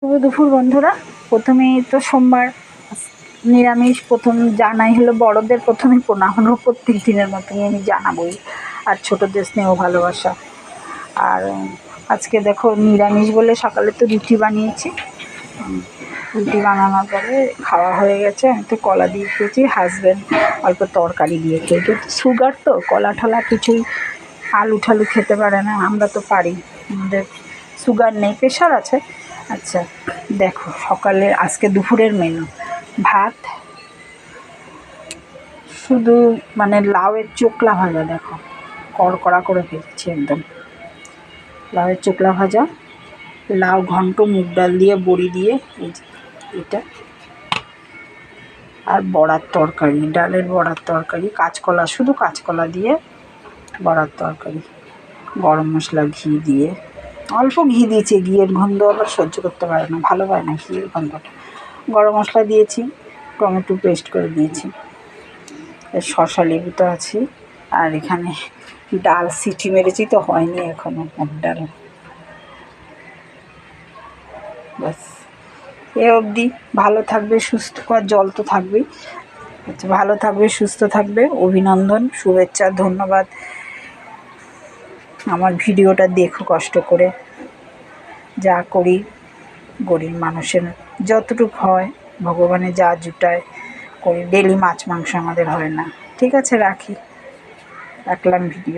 শুভ দুপুর বন্ধুরা। প্রথমেই তো সোমবার নিরামিষ, প্রথম জানাই হলো বড়দের প্রথমে প্রণাম, প্রত্যেক দিনের মতনই আমি জানাবই, আর ছোটোদের স্নেহ ভালোবাসা। আর আজকে দেখো নিরামিষ বলে সকালে তো রুটি বানিয়েছি। রুটি বানানোর পরে খাওয়া হয়ে গেছে। আমি তো কলা দিয়ে খেয়েছি, হাজব্যান্ড অল্প তরকারি দিয়ে খেয়েছি। সুগার তো কলা ঠলা কিছুই আলু ঠালু খেতে পারে না, আমরা তো পারি, আমাদের সুগার নেই, প্রেশার আছে। আচ্ছা দেখো সকালে আজকে দুপুরের মেনু ভাত, শুধু মানে লাউয়ের চোকলা ভাজা, দেখো কড়কড়া করে ভেজেছি একদম, লাউয়ের চোকলা ভাজা, লাউ ঘন্ট মুগ ডাল দিয়ে বড়ি দিয়ে, এই যে এটা, আর বড়ার তরকারি, ডালের বড়ার তরকারি, কাঁচকলা, শুধু কাঁচকলা দিয়ে বড়ার তরকারি, গরম মশলা ঘি দিয়ে, অল্প ঘি দিয়েছি, ঘিয়ের গন্ধ আবার সহ্য করতে পারে না, ভালো পায় না ঘিয়ের গন্ধটা। গরম মশলা দিয়েছি, টমেটো পেস্ট করে দিয়েছি, শসা লেবু তো আছে, আর এখানে ডাল সিটি মেরেছি তো হয়নি এখনও, মুগ ডাল। ব্যাস এ অবধি। ভালো থাকবে, সুস্থ, আর জল তো থাকবেই। আচ্ছা, ভালো থাকবে, সুস্থ থাকবে, অভিনন্দন, শুভেচ্ছা, ধন্যবাদ। আমার ভিডিওটা দেখো কষ্ট করে, যা করি গরিব মানুষের যতটুকু হয়, ভগবানে যা জুটায় করি। ডেলি মাছ মাংস আমাদের হয় না। ঠিক আছে, রাখি, রাখলাম ভিডিও।